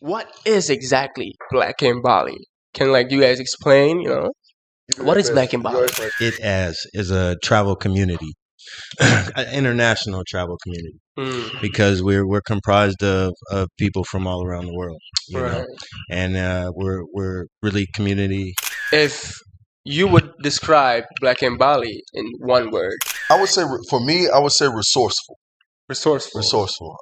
what is exactly Black in Bali? Can you guys explain? What is Black in Bali? It as is a travel community, an international travel community, Mm, because we're comprised of people from all around the world, right. and we're really community. If you would describe Black in Bali in one word, I would say for me, I would say resourceful. resourceful. Resourceful.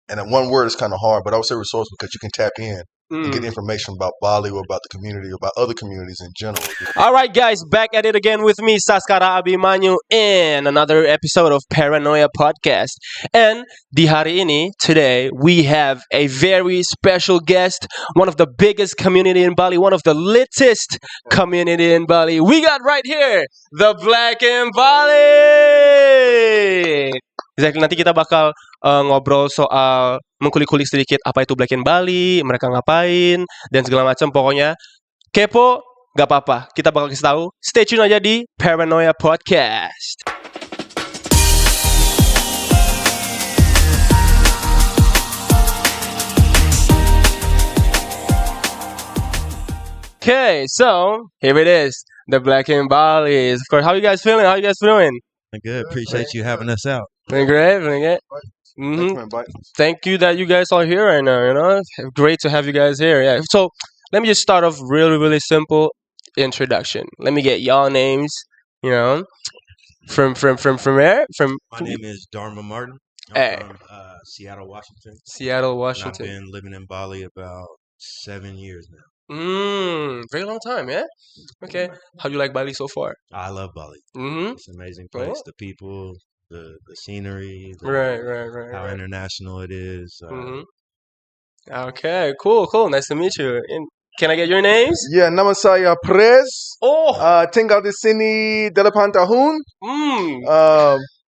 And that one word is kind of hard, but I would say resourceful because you can tap in and get Mm. information about Bali or about the community or about other communities in general. All right, guys, back at it again with me, Saskara Abimanyu, in another episode of Paranoia Podcast. And di hari ini, today, we have a very special guest, one of the biggest community in Bali, one of the litest community in Bali. We got right here, the Black in Bali! Exactly, nanti kita bakal ngobrol soal mengkulik-kulik sedikit apa itu Black in Bali, mereka ngapain, dan segala macam. Pokoknya kepo, gak apa-apa. Kita bakal kasih tahu. Stay tune aja di Paranoia Podcast. Okay, so here it is. The Black in Bali. Of course, how you guys feeling? How you guys doing? Good. Appreciate you having us out. Doing great, doing great. Thanks Mhm. for inviting us. Thank you that you guys are here right now. Great to have you guys here. Yeah. So let me just start off really, really simple introduction. Let me get y'all names. From where? From My name is Dharma Martin. Hey. I'm from Seattle, Washington. Seattle, And I've Washington. been living in Bali about 7 years now. Very long time, yeah. Okay. How do you like Bali so far? I love Bali. Mm-hmm. It's an amazing place. Oh. The people, the scenery, Right. how international it is. Mm-hmm. Okay, cool. Nice to meet you. And can I get your names? Yeah, nama saya Prez. Oh. Tinggal di sini 8 tahun.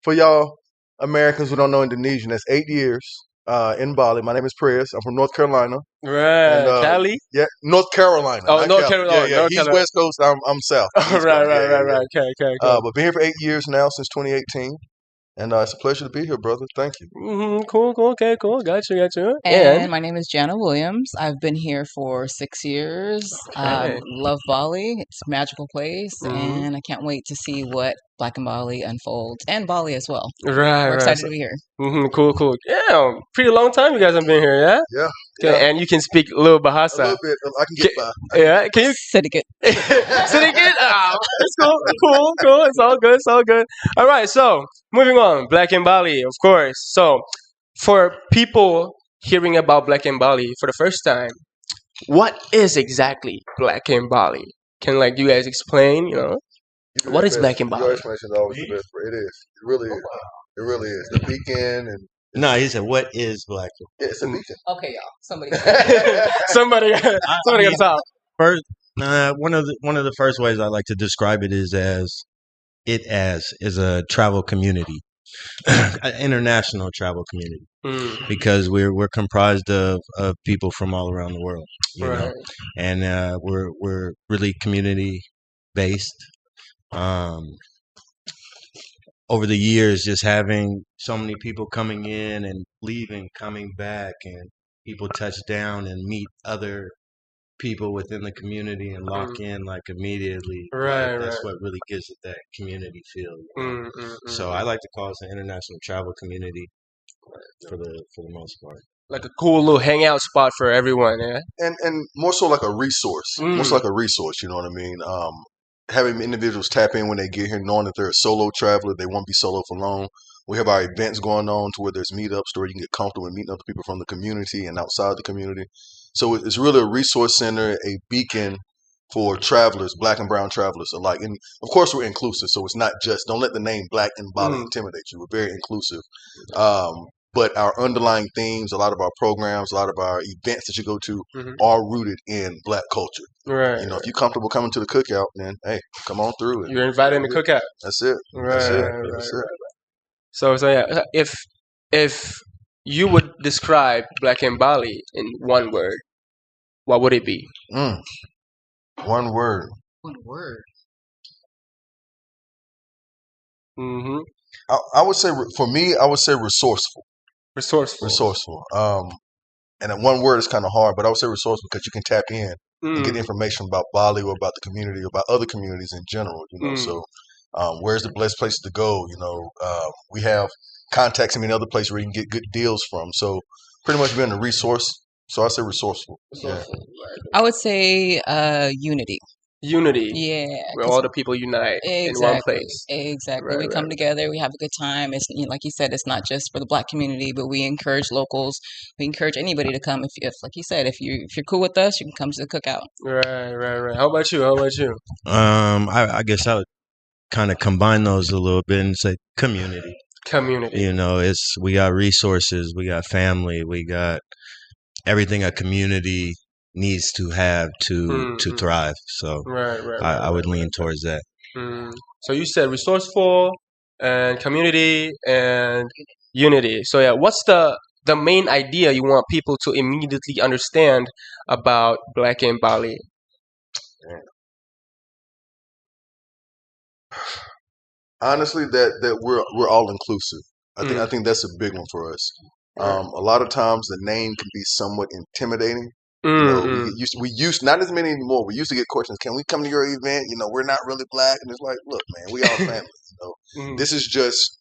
For y'all Americans who don't know Indonesian, that's 8 years in Bali. My name is Prez. I'm from North Carolina. Right. And, Cali? Yeah, North Carolina. Oh, not North Cali. Carolina. Yeah. North He's Carolina. West Coast. I'm South. East Coast. Right. Yeah. Okay, cool. But been here for 8 years now, since 2018. And it's a pleasure to be here, brother. Thank you. Cool. Okay, cool. Got you. And my name is Jana Williams. I've been here for 6 years. Okay. Love Bali. It's a magical place, Mhm. and I can't wait to see what Black in Bali unfolds, and Bali as well. Right. We're excited to be here. Cool. Yeah, pretty long time you guys have been here, yeah? Yeah. Okay, Yeah. and you can speak a little A Bahasa. little bit. I can get by. Yeah, can you? Sedikit. Sedikit? It's cool. It's all good. All right, so moving on. Black in Bali, of course. So for people hearing about Black in Bali for the first time, what is exactly Black in Bali? Can you guys explain? What is Black in Bali? Your explanation is always the best. It is. It really is. It really is. The beacon and No, he said, "What is Black?" it's a beacon. Okay, y'all. Somebody. somebody got to talk. First, one of the first ways I like to describe it is a travel community, an international travel community, because we're comprised of people from all around the world, Right. and we're really community based. Over the years, just having so many people coming in and leaving, coming back, and people touch down and meet other people within the community and lock in immediately. Right. That's what really gives it that community feel. So I like to call it an international travel community for the most part. Like a cool little hangout spot for everyone, yeah? And more so like a resource. More so like a resource, you know what I mean? Having individuals tap in when they get here, knowing that they're a solo traveler, they won't be solo for long. We have our events going on to where there's meetups where you can get comfortable and meeting other people from the community and outside the community. So it's really a resource center, a beacon for travelers, black and brown travelers alike. And of course, we're inclusive. So it's not just, don't let the name Black in Bali intimidate you. We're very inclusive. But our underlying themes, a lot of our programs, a lot of our events that you go to are rooted in Black culture. Right. If you're comfortable coming to the cookout, then hey, come on through. You're invited in the cookout. That's it. That's it. That's it. So yeah, if you would describe Black in Bali in one word, what would it be? One word. One word. Mm-hmm. I would say, for me, I would say resourceful. Resourceful. Resourceful. and in one word is kind of hard, but I would say resourceful because you can tap in and get Mm. information about Bali or about the community or about other communities in general. So where's the best place to go? We have contacts in many other places where you can get good deals from. So pretty much being a resource. So I say resourceful. Yeah. I would say unity. Unity, Yeah, where 'cause all the people unite in one exactly, place. exactly. Right, We come right. together, we have a good time. It's like you said, it's not just for the Black community, but we encourage locals. We encourage anybody to come. If like you said, if you're cool with us, you can come to the cookout. Right. How about you? I guess I would kind of combine those a little bit and say community. Community. We got resources, we got family, we got everything a community needs to have to thrive. So Right. I would lean towards that. So you said resourceful and community and unity. So yeah, what's the main idea you want people to immediately understand about Black in Bali? Honestly, that we're all inclusive. I think that's a big one for us. A lot of times the name can be somewhat intimidating. We used not as many anymore. We used to get questions, can we come to your event? We're not really Black. And it's like, look, man, we all family. This is just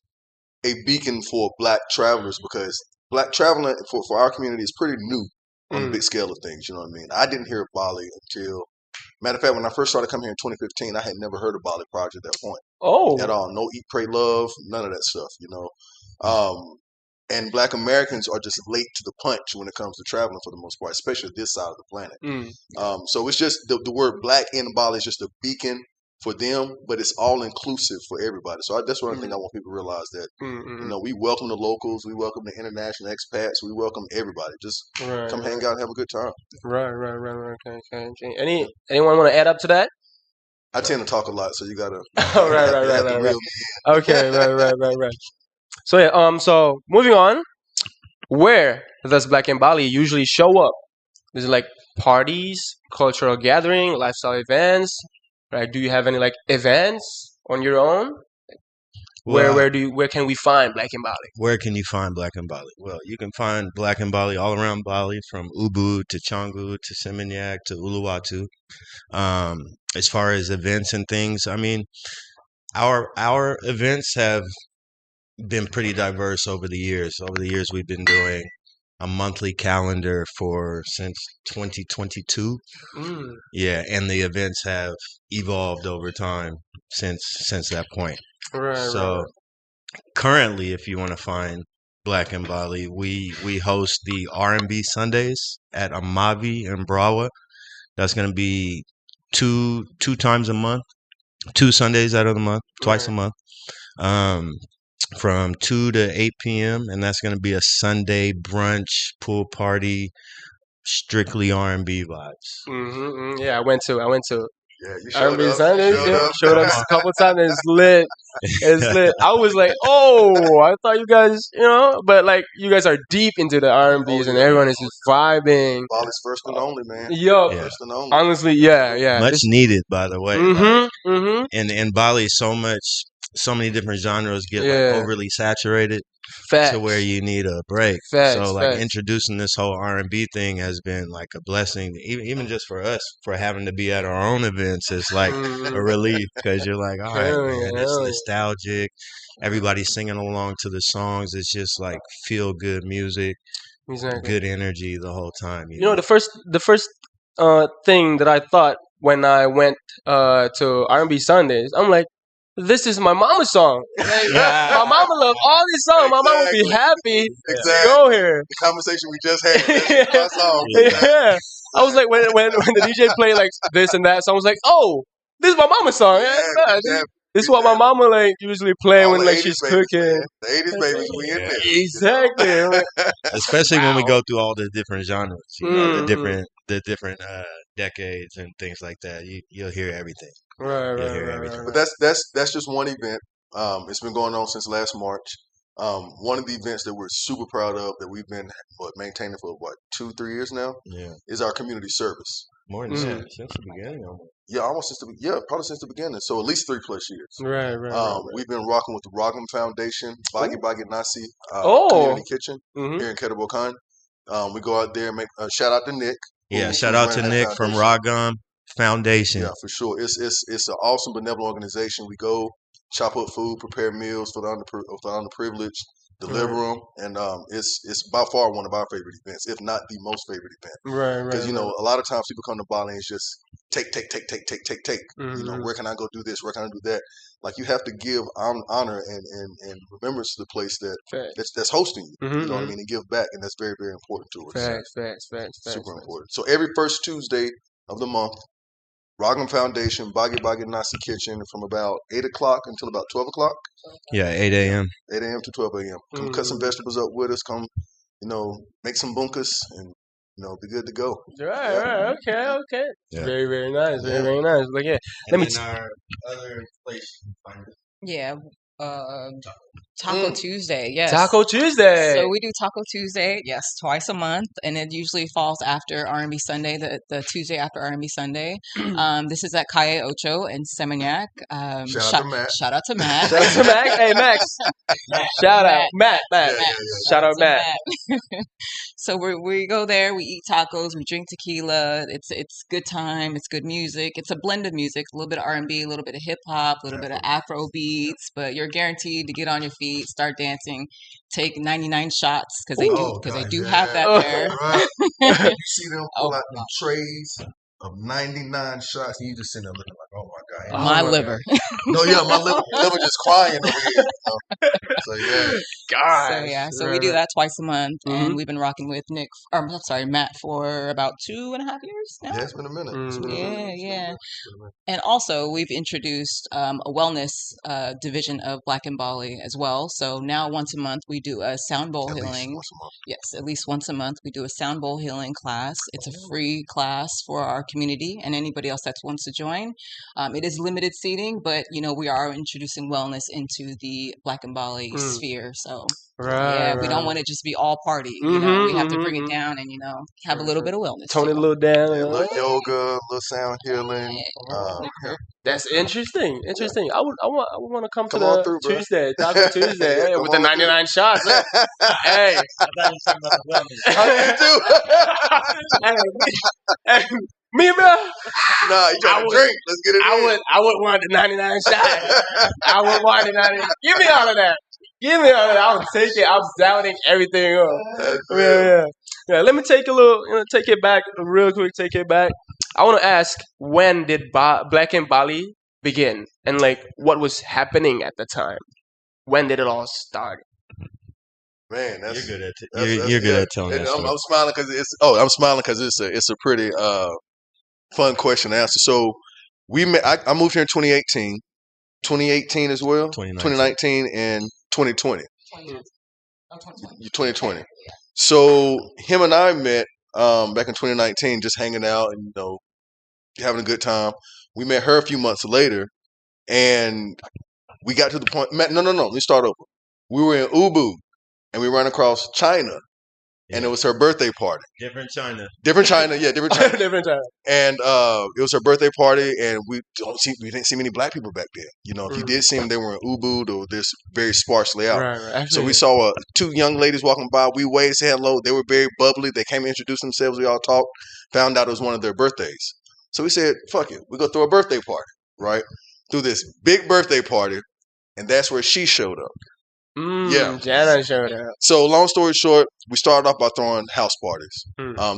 a beacon for Black travelers because Black traveling for our community is pretty new on the big scale of things. You know what I mean? I didn't hear of Bali until, matter of fact, when I first started coming here in 2015, I had never heard of Bali Project at that point. Oh. At all. No Eat, Pray, Love, none of that stuff, And Black Americans are just late to the punch when it comes to traveling for the most part, especially this side of the planet. So it's just the word Black in Bali is just a beacon for them, but it's all inclusive for everybody. So that's one thing I want people to realize that, we welcome the locals, we welcome the international expats, we welcome everybody. Just come hang out and have a good time. Right. Okay. Anyone want to add up to that? I tend to talk a lot, so you gotta. Right. Okay, right. So yeah, so moving on, where does Black in Bali usually show up? Is it like parties, cultural gathering, lifestyle events? Right? Do you have any like events on your own? Where can we find Black in Bali? Where can you find Black in Bali? Well, you can find Black in Bali all around Bali, from Ubud to Canggu to Seminyak to Uluwatu. As far as events and things, I mean, our events have been pretty diverse over the years. Over the years, we've been doing a monthly calendar since 2022. Yeah, and the events have evolved over time since that point. So currently, if you want to find Black in Bali, we host the R&B Sundays at Amavi in Brawa. That's going to be two times a month, 2 Sundays out of the month, twice a month, from 2 to 8 p.m. And that's going to be a Sunday brunch pool party, strictly R&B vibes. Yeah, I went to. Yeah, you showed R&B up. Sundays. Showed up a couple times. And it's lit. It's lit. I was like, oh, I thought you guys, but like you guys are deep into the R&Bs and everyone is just vibing. Bali's first and only, man. Yo, first and only. Honestly, yeah. Much needed, by the way. And in Bali, so many different genres get like overly saturated. Facts. To where you need a break. So introducing this whole R&B thing has been like a blessing, even just for us, for having to be at our own events. It's like a relief because you're like, all right, man, it's nostalgic. Everybody's singing along to the songs. It's just like feel good music, good energy the whole time. The first thing that I thought when I went to R&B Sundays, I'm like, this is my mama's song. My mama love all these songs. My mama would be happy to go here. The conversation we just had. That's my song. Yeah. I was like, when the DJ played like this and that, so I was like, oh, this is my mama's song. This is what my mama like usually play when like she's cooking. Man. The 80s babies, we in there. Exactly. Especially when we go through all the different genres, the different decades and things like that. You'll hear everything. Right. But that's just one event. It's been going on since last March. One of the events that we're super proud of that we've been maintaining for 2-3 years now is our community service. More than that, since the beginning. Yeah, probably since the beginning. So at least 3+ years. Right. We've been rocking with the Rockin Foundation, Bagi Nasi Community Kitchen here in Kedabokan. We go out there and make shout out to Nick. Yeah, who shout out to ran that Nick from foundation. Rockin Foundation. Yeah, for sure. It's an awesome benevolent organization. We go chop up food, prepare meals for the underprivileged, deliver them, and it's by far one of our favorite events, if not the most favorite event. Right. Because a lot of times people come to Bali and it's just take. Mm-hmm. Where can I go do this? Where can I do that? Like you have to give honor and remembrance to the place that's hosting you. Mm-hmm. You know what I mean? And give back, and that's very, very important to us. Facts. Super important. So every first Tuesday of the month, Rockin Foundation, Bagi Nasi Kitchen, from about 8 o'clock until about 12 o'clock. Yeah, 8 a.m. 8 a.m. to 12 a.m. Come cut some vegetables up with us. Come, make some bunkas and, be good to go. Right. Okay. Yeah. Very, very nice. Very nice. Like, yeah. And then our other place you can find it. Yeah. Taco Tuesday, yes. Taco Tuesday. So we do Taco Tuesday, yes, twice a month, and it usually falls after R&B Sunday, the Tuesday after R&B Sunday. This is at Calle Ocho in Seminyak. Shout out to Matt. Shout out to Matt. Shout out to Max. Hey, Max. Shout out. Matt. Shout out Matt. So we go there, we eat tacos, we drink tequila. It's good time, it's good music. It's a blend of music, a little bit of R&B, a little bit of hip hop, a little bit of Afro beats, but you're guaranteed to get on your feet, start dancing, take 99 shots because they do have that there. Right. You see them pull out them trays of 99 shots, and you just sitting there looking like, oh my God. My liver. My liver just crying over here. So yeah. Gosh. So we do that twice a month, and we've been rocking with Matt for about 2.5 years now. Yeah, it's been a minute. Yeah. And also, we've introduced a wellness division of Black In Bali as well. So now once a month, we do a sound bowl healing. Yes, at least once a month, we do a sound bowl healing class. It's a free class for our community and anybody else that wants to join. It is limited seating, but, we are introducing wellness into the Black In Bali sphere. So we don't want to just be all party. We have to bring it down and have a little bit of wellness. Tone it a little down. A little yoga, a little sound healing. That's interesting. I want to come to on the through, bro. Tuesday, Taco Tuesday, Come with the on 99 shots. Hey, hey, me, bro. Nah, you trying to drink? Let's get it. I would want the 99 shots. I would want the 99. Give me all of that. I would take it. I'm doubting everything else. Yeah. Let me take take it back real quick. Take it back. I want to ask, when did Black In Bali begin, and what was happening at the time? When did it all start? Man, you're good at telling that story. I'm smiling because it's a pretty fun question to answer. So we met. I moved here in 2018 as well. 2019 and 2020. 2020. So him and I met back in 2019, just hanging out and having a good time. We met her a few months later, and we got to the point. No. Let me start over. We were in Ubud, and we ran across China, and it was her birthday party. Different China. Different China. Different China. And it was her birthday party, and we didn't see many black people back there. If you did see them, they were in Ubud or this very sparsely out. Right. So we saw two young ladies walking by. We waved, said hello. They were very bubbly. They came and introduced themselves. We all talked. Found out it was one of their birthdays. So we said, fuck it. We go throw a birthday party, right? Through this big birthday party, and that's where she showed up. Jana showed up. So long story short, we started off by throwing house parties.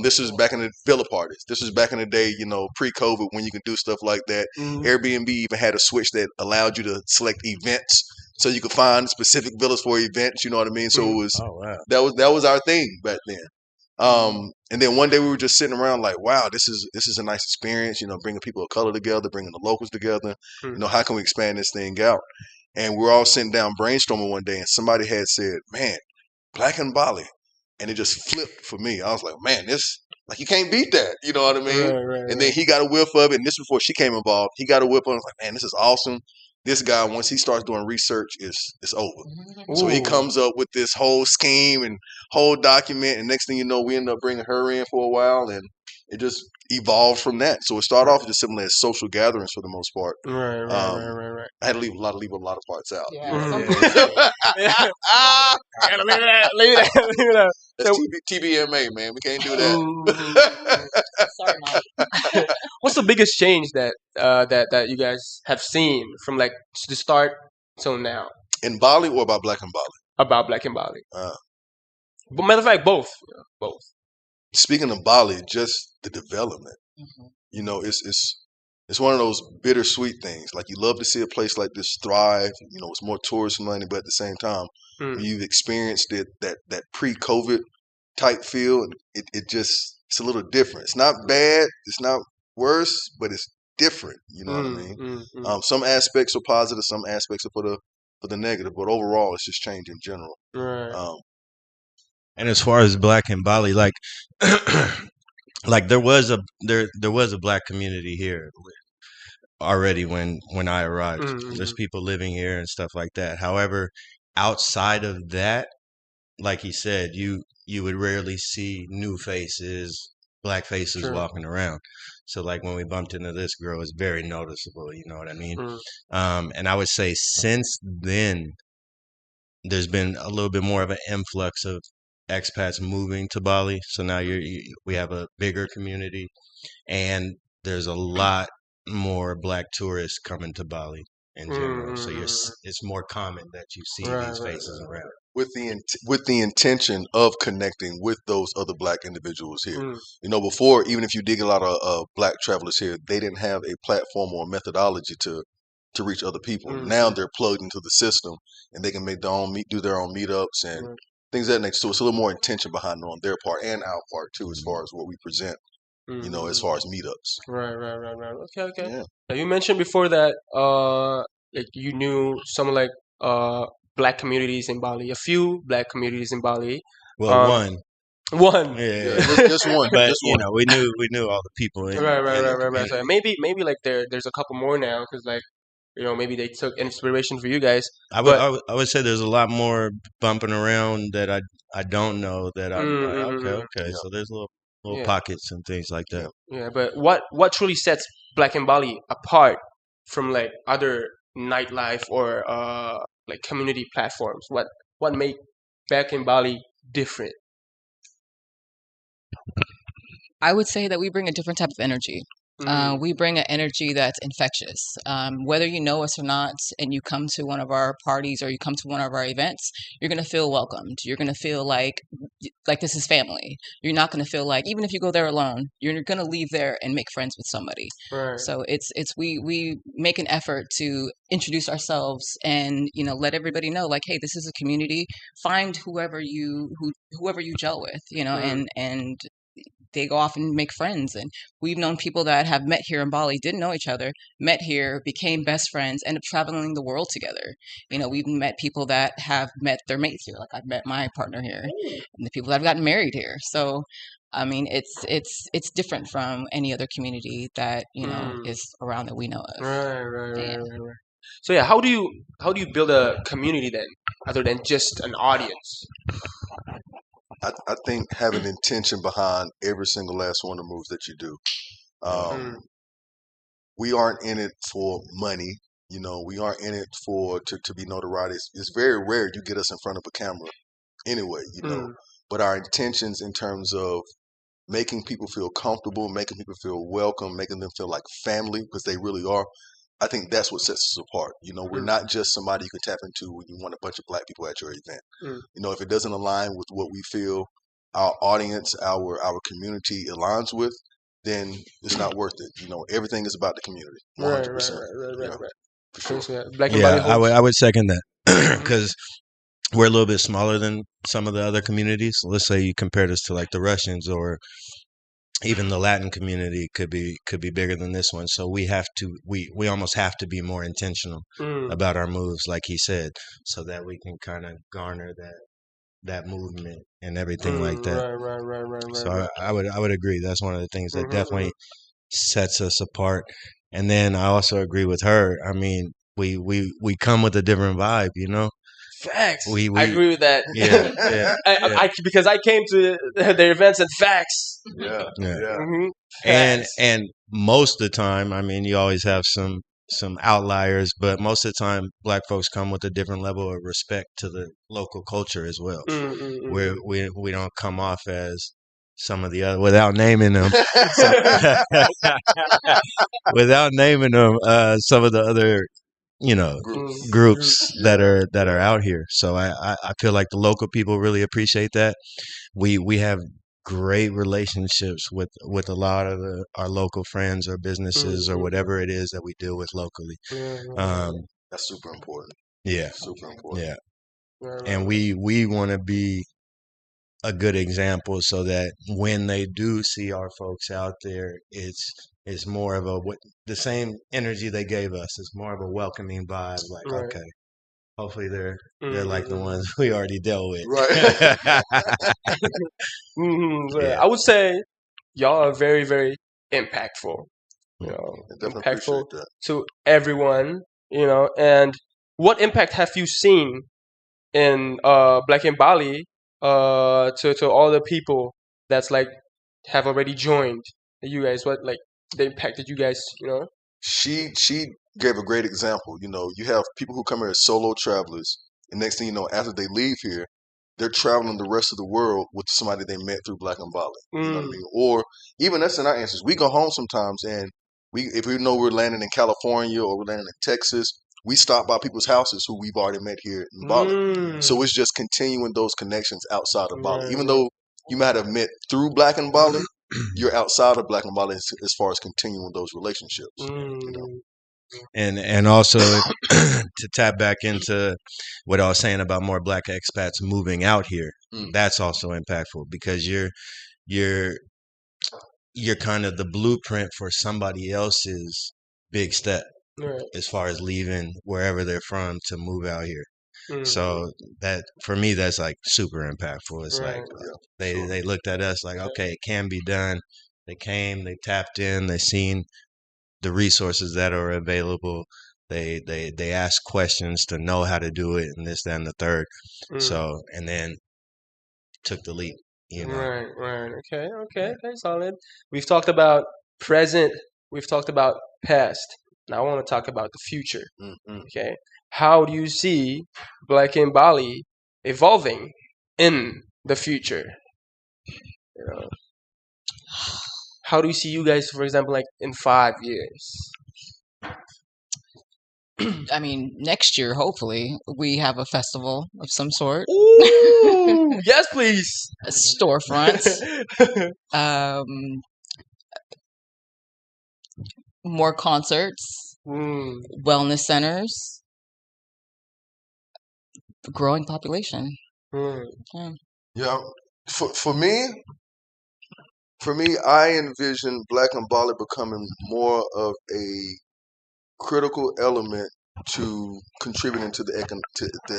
This was back in the villa parties. This was back in the day, pre-COVID, when you can do stuff like that. Airbnb even had a switch that allowed you to select events, so you could find specific villas for events. You know what I mean? So it was that was our thing back then. And then one day we were just sitting around like, wow, this is a nice experience. Bringing people of color together, bringing the locals together. How can we expand this thing out? And we were all sitting down brainstorming one day, and somebody had said, man, Black In Bali. And it just flipped for me. I was like, man, this, you can't beat that. You know what I mean? Right. And then he got a whiff of it. And this before she came involved. He got a whiff of it. I was like, man, this is awesome. This guy, once he starts doing research, it's over. So he comes up with this whole scheme and whole document. And next thing you know, we end up bringing her in for a while. And it just evolved from that. So it started off just simply as social gatherings for the most part. Right. I had to leave a lot of parts out. Gotta leave it out. That's TBMA, man. We can't do that. Sorry, Mike. What's the biggest change that you guys have seen from like the start till now In Bali or about Black in Bali? about Black in Bali? But matter of fact, both. Yeah, both. Speaking of Bali, just the development. Mhm. You know, it's one of those bittersweet things. Like you love to see a place like this thrive. You know, it's more tourist money, but at the same time, when you've experienced it, that pre-COVID type feel, it's a little different. It's not bad, it's not worse, but it's different. You know what I mean? Some aspects are positive, some aspects are for the negative, but overall, it's just change in general. Right. And as far as Black in Bali, like like there was a Black community here already when I arrived. There's people living here and stuff like that. However, outside of that, like he said, you would rarely see new faces, Black faces Sure. walking around. So like when we bumped into this girl, it's very noticeable. You know what I mean? And I would say since then, there's been a little bit more of an influx of expats moving to Bali. So now we have a bigger community, and there's a lot more Black tourists coming to Bali in general. So it's more common that you see these faces around. With the intention of connecting with those other Black individuals here. You know, before, even if you dig a lot of Black travelers here, they didn't have a platform or a methodology to reach other people. Now they're plugged into the system, and they can make do their own meetups and things of that nature. So it's a little more intention behind it on their part and our part too, as far as what we present. You know, as far as meetups. Right. Okay. Yeah. Now, you mentioned before that like you knew some like Black communities in Bali, a few Black communities in Bali. Well, one. Yeah, just one. But just you one. know, we knew all the people in Right. in the So community. maybe like there's a couple more now because like you know maybe they took inspiration for you guys. I would say there's a lot more bumping around that I don't know that I'm like okay. So there's little pockets and things like that. Yeah, but what truly sets Black in Bali apart from like other nightlife or like community platforms? What make Black in Bali different? I would say that we bring a different type of energy. We bring an energy that's infectious. Whether you know us or not, and you come to one of our parties or you come to one of our events, you're gonna feel welcomed. You're gonna feel like this is family. You're not gonna feel like even if you go there alone, you're gonna leave there and make friends with somebody. Right. So we make an effort to introduce ourselves and let everybody know like, hey, this is a community. Find whoever you gel with, and they go off and make friends. And we've known people that have met here in Bali, didn't know each other, met here, became best friends, end up traveling the world together. We've met people that have met their mates here. Like I've met my partner here, and the people that have gotten married here. So, I mean, it's different from any other community that is around that we know of. Right. So yeah, how do you build a community then, other than just an audience? I think having intention behind every single last one of the moves that you do. We aren't in it for money. We aren't in it to be notoriety. It's very rare you get us in front of a camera anyway, But our intentions in terms of making people feel comfortable, making people feel welcome, making them feel like family, because they really are. I think that's what sets us apart. We're not just somebody you can tap into when you want a bunch of Black people at your event. If it doesn't align with what we feel our audience, our community aligns with, then it's not worth it. Everything is about the community. 100%. Right. For sure. Black in Bali I would second that because we're a little bit smaller than some of the other communities. Let's say you compared us to like the Russians or even the Latin community could be bigger than this one. So we almost have to be more intentional about our moves, like he said, so that we can kind of garner that movement and everything like that. Right. So I would agree. That's one of the things that definitely sets us apart. And then I also agree with her. I mean, we come with a different vibe, Facts. We I agree with that. Yeah. Because I came to their events and facts. Yeah. And most of the time, I mean, you always have some some outliers, but most of the time, Black folks come with a different level of respect to the local culture as well. We don't come off as some of the other, without naming them, without naming them, some of the other, groups that are out here. So I feel like the local people really appreciate that. We have great relationships with a lot of our local friends or businesses or whatever it is that we deal with locally. That's super important. Yeah, Super important. yeah, and we want to be a good example so that when they do see our folks out there, it's more of the same energy they gave us. It's more of a welcoming vibe. Like, Right. okay, hopefully they're like the ones we already dealt with. Right. Yeah. I would say y'all are very, very impactful. Definitely Impactful appreciate that. to everyone. And what impact have you seen in Black in Bali to all the people that's like have already joined you guys? What like the impact that you guys She gave a great example. You have people who come here as solo travelers, and next thing you know, after they leave here, they're traveling the rest of the world with somebody they met through Black in Bali. You know what I mean? Or even that's in our instance. We go home sometimes, and if we know we're landing in California or we're landing in Texas, we stop by people's houses who we've already met here in Bali. So it's just continuing those connections outside of Bali. Even though you might have met through Black in Bali, you're outside of Black in Bali as far as continuing those relationships. And also to tap back into what I was saying about more Black expats moving out here, that's also impactful because you're kind of the blueprint for somebody else's big step as far as leaving wherever they're from to move out here. So that for me, that's like super impactful. It's like they looked at us like, okay, it can be done. They came, they tapped in, they seen the resources that are available. They ask questions to know how to do it, and this, that, and the third. So, and then took the leap. Right. Okay, solid. We've talked about present. We've talked about past. Now I want to talk about the future. Okay, how do you see Black in Bali evolving in the future? How do you see you guys, for example, like in 5 years? I mean, next year, hopefully, we have a festival of some sort. Ooh, yes, please. Storefronts. More concerts. Wellness centers. Growing population. Yeah. For me, I envision Black in Bali becoming more of a critical element to contributing to the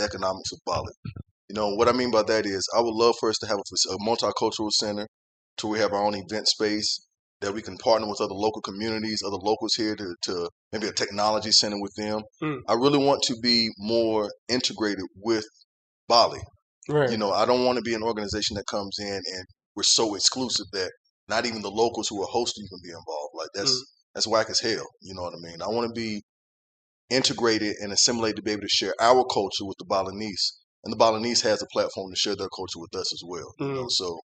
economics of Bali. What I mean by that is I would love for us to have a multicultural center to we have our own event space that we can partner with other local communities, other locals here to maybe a technology center with them. I really want to be more integrated with Bali. Right. I don't want to be an organization that comes in and we're so exclusive that not even the locals who are hosting you can be involved. Like that's whack as hell. You know what I mean? I want to be integrated and assimilated to be able to share our culture with the Balinese. And the Balinese has a platform to share their culture with us as well. So,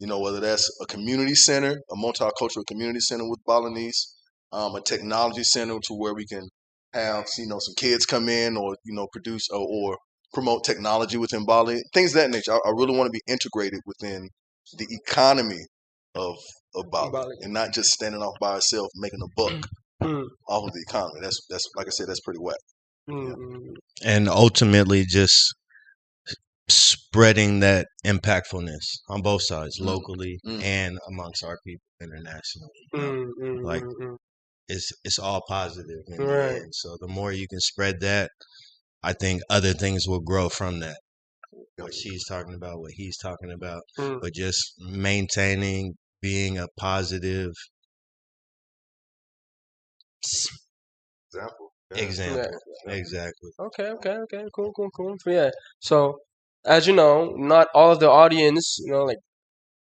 whether that's a community center, a multicultural community center with Balinese, a technology center to where we can have, some kids come in or, produce or promote technology within Bali, things of that nature. I really want to be integrated within the economy of Bali and not just standing off by itself making a buck off of the economy. That's like I said, that's pretty whack. And ultimately just spreading that impactfulness on both sides, locally and amongst our people internationally. Like it's all positive in the end. So the more you can spread that, I think other things will grow from that. What she's talking about, what he's talking about, but just maintaining being a positive example. Exactly. Okay. Cool. So as you know, not all of the audience, like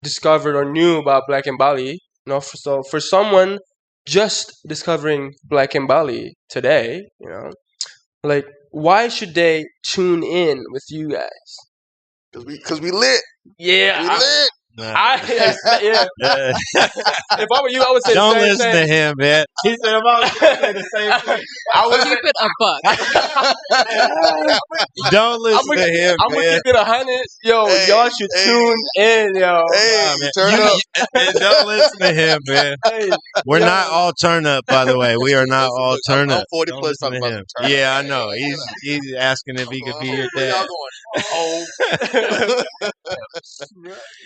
discovered or knew about Black in Bali. So for someone just discovering Black in Bali today, like why should they tune in with you guys? Because we lit. Yeah, We lit. yeah. Yeah. If I were you, I would say the Don't same listen thing. to him, man. He said, if I was going to say the same thing. I would Keep it a buck. Don't listen to him, I'm gonna man. keep it 100. Yo, Hey, y'all should hey. tune in, yo. Hey, Nah, man. turn up. And don't listen to him, man. Hey, We're yo. not all turn up, by the way. We are not all Look, turn I'm up. 40 Don't plus listen talking to about him. some turn up. Yeah, I know. He's asking if he could be your Where dad. y'all going?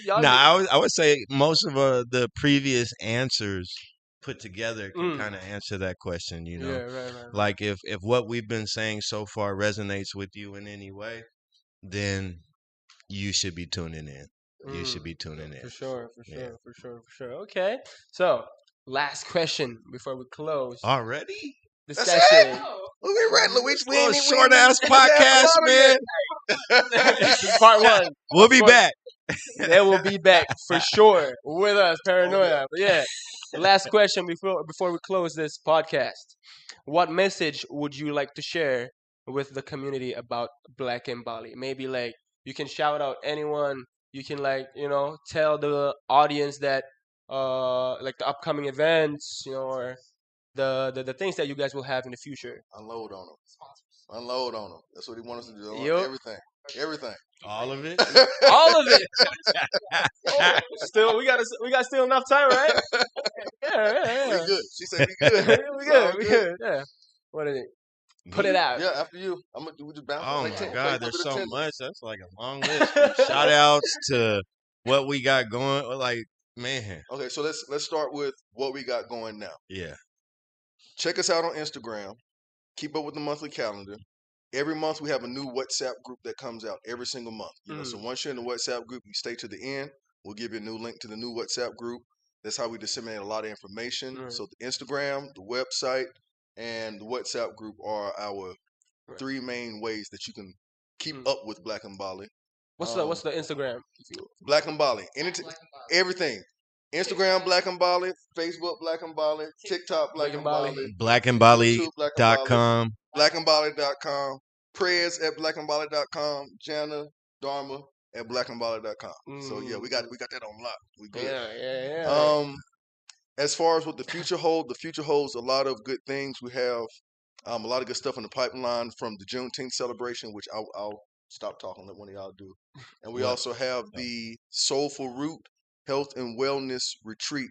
Y'all Nah, I would say most of the previous answers put together can kind of answer that question. Yeah, right. Like if what we've been saying so far resonates with you in any way, then you should be tuning in. You should be tuning in. For sure. Yeah. Okay, so last question before we close Already? discussion. We ready, Luigi. We Oh, ain't short ass podcast, man. This is part one. We'll Of be course, back. They will be back for sure with us, Paranoia. But yeah, last question before we close this podcast. What message would you like to share with the community about Black in Bali? Maybe like you can shout out anyone. You can tell the audience that like the upcoming events, or the things that you guys will have in the future. Unload on them. Unload on them. That's what he wants us to do. Yup. Everything. All of it? All of it. Still, we got still enough time, right? Yeah. We good. She said we good. we It's all good. We good. Yeah. What is it? Put it out. Yeah, after you. I'm gonna do just bounce. Oh like my 10, God, like there's a so 10. much. That's like a long list. Shout outs to what we got going. Like, man. Okay, so let's start with what we got going now. Yeah. Check us out on Instagram. Keep up with the monthly calendar. Every month we have a new WhatsApp group that comes out every single month. So once you're in the WhatsApp group, you stay to the end. We'll give you a new link to the new WhatsApp group. That's how we disseminate a lot of information. Right. So the Instagram, the website, and the WhatsApp group are our three main ways that you can keep up with Black in Bali. What's the Instagram? Black in Bali. Everything. Instagram Black in Bali, Facebook Black in Bali, TikTok Black in Bali, BlackInBali.com. BlackInBali.com, prayers at BlackInBali.com, Jana, Dharma at BlackInBali.com. So yeah, we got that on lock. We good. Yeah. As far as what the future holds a lot of good things. We have a lot of good stuff in the pipeline from the Juneteenth celebration, which I'll stop talking, let one of y'all do. And we also have the Soulful Root Health and Wellness Retreat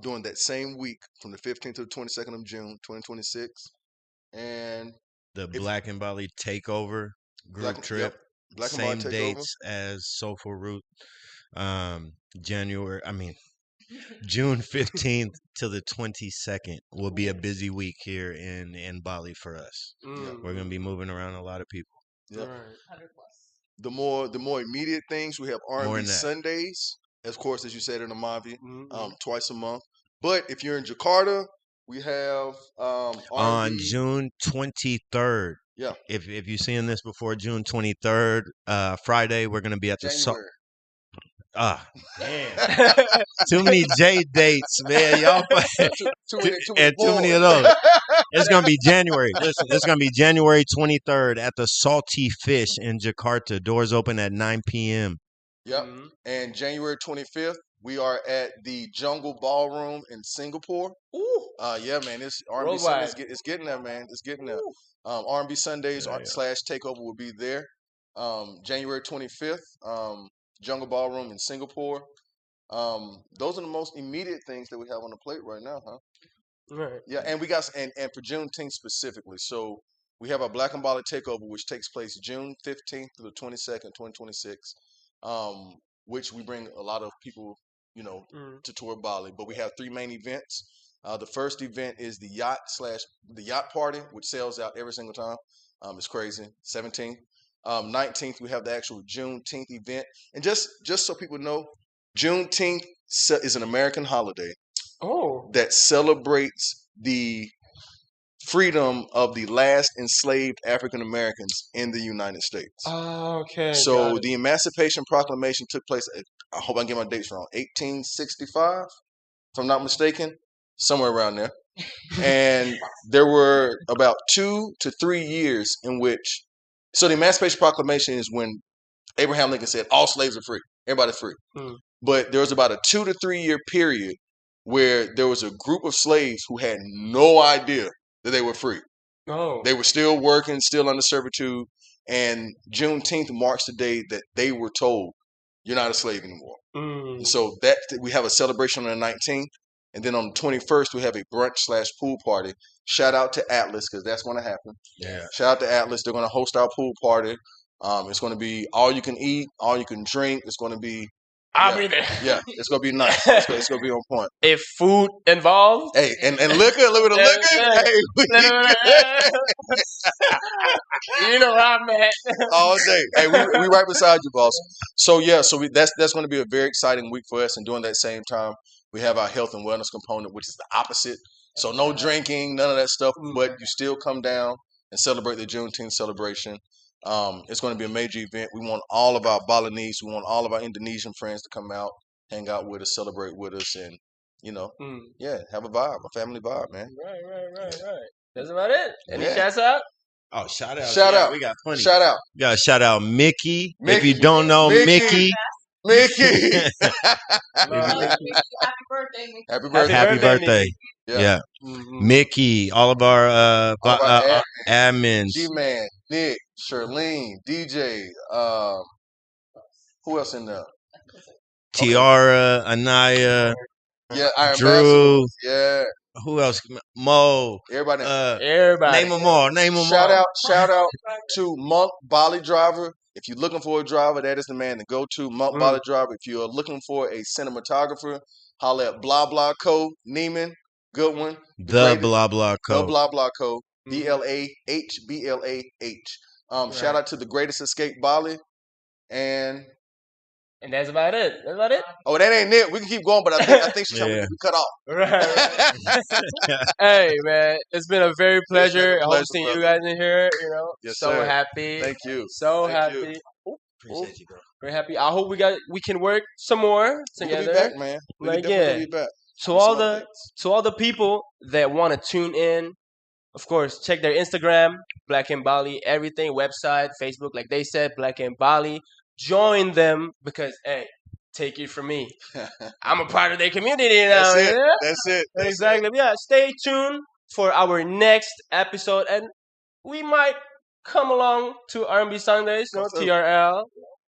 during that same week from the 15th to the 22nd of June, 2026. And the Black in Bali Takeover group trip. Black in Same Bali dates as Soulful Root. June 15th to the 22nd will be a busy week here in Bali for us. We're going to be moving around a lot of people. Yep. Right. The more immediate things, we have More R&B than that. Sundays, of course, as you said in the Mavi, twice a month. But if you're in Jakarta, we have On R&B. June 23rd. Yeah. If you're seeing this before June 23rd, Friday, we're going to be at the January. damn. Too many J dates, man. Y'all too many of those. It's going to be January. Listen, it's going to be January 23rd at the Salty Fish in Jakarta. Doors open at 9 p.m. Yep. And January 25th, we are at the Jungle Ballroom in Singapore. Ooh. Yeah, man. It's R&B Sundays. It's getting there, man. It's getting there. R&B Sundays / Takeover will be there. January 25th, Jungle Ballroom in Singapore. Those are the most immediate things that we have on the plate right now, huh? Right. Yeah, and we got and for Juneteenth specifically. So we have our Black in Bali Takeover, which takes place June 15th to the 22nd, 2026. Which we bring a lot of people, to tour Bali. But we have three main events. The first event is the yacht party, which sells out every single time. It's crazy. 17th. 19th, we have the actual Juneteenth event. And just so people know, Juneteenth is an American holiday that celebrates the freedom of the last enslaved African Americans in the United States. Okay. So the Emancipation Proclamation took place, I hope I get my dates wrong, 1865, if I'm not mistaken. somewhere around there. And there were about 2 to 3 years in which, so the Emancipation Proclamation is when Abraham Lincoln said all slaves are free, everybody's free. But there was about a 2 to 3 year period where there was a group of slaves who had no idea that they were free. Oh. They were still working, still under servitude, and Juneteenth marks the day that they were told, you're not a slave anymore. And so that we have a celebration on the 19th, and then on the 21st we have a brunch/pool party. Shout out to Atlas, because that's going to happen. Yeah. Shout out to Atlas. They're going to host our pool party. It's going to be all you can eat, all you can drink. It's going to be I'll be there. Yeah, it's going to be nice. It's going to be on point. If food involved. Hey, and liquor, a little bit of liquor. Hey, we good. You know where I'm at. All day. Hey, we right beside you, boss. So yeah, that's going to be a very exciting week for us. And during that same time, we have our health and wellness component, which is the opposite. So no drinking, none of that stuff, but you still come down and celebrate the Juneteenth celebration. It's going to be a major event. We want all of our Balinese, we want all of our Indonesian friends to come out, hang out with us, celebrate with us, and have a vibe, a family vibe, man. Right. That's about it. Any shouts out? Oh, shout out. We got plenty. Shout out. We got to shout out Mickey. If you don't know Mickey. Mickey. Happy birthday, Mickey. Happy birthday. Yeah. Mickey, all of our admins. G-Man, Nick, Charlene, DJ, who else in there? Tiara, Anaya, Iron Drew. Yeah. Who else? Mo. Everybody. Name them all. Shout out to Monk Bali Driver. If you're looking for a driver, that is the man to go to. Monk Bali Driver. If you're looking for a cinematographer, holler at Blah Blah Co. Neiman. Good one. The Blah Blah Co. The Blah Blah Co. BLAH. Shout out to the Greatest Escape Bali. And that's about it. Oh, that ain't it. We can keep going, but I think she's trying to be cut off. Right. Hey, man, it's been a very pleasure hosting you guys in here. Yes, so sir. happy. Thank you. So Thank happy. you. Appreciate you, bro. Very happy. I hope we can work some more together. We'll be back, man. We can definitely be back. So all the people that want to tune in, of course, check their Instagram, Black In Bali, everything, website, Facebook, like they said, Black In Bali. Join them because, hey, take it from me, I'm a part of their community now. That's it. Exactly. Yeah. Stay tuned for our next episode, and we might come along to R&B Sundays, TRL.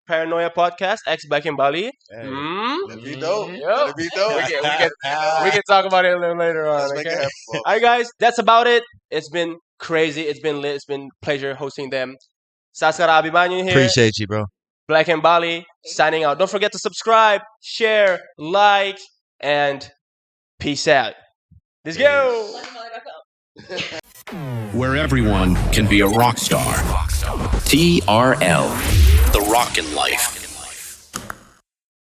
Paranoia Podcast, Black In Bali. Hey, that'd be dope. Yep. That'd be dope. We can talk about it a little later on. Okay? All right, guys, that's about it. It's been crazy. It's been lit. It's been a pleasure hosting them. Saskara Abimanyu here. Appreciate you, bro. Black In Bali, signing out. Don't forget to subscribe, share, like, and peace out. Let's go. Where everyone can be a rock star. TRL, the Rockin Life.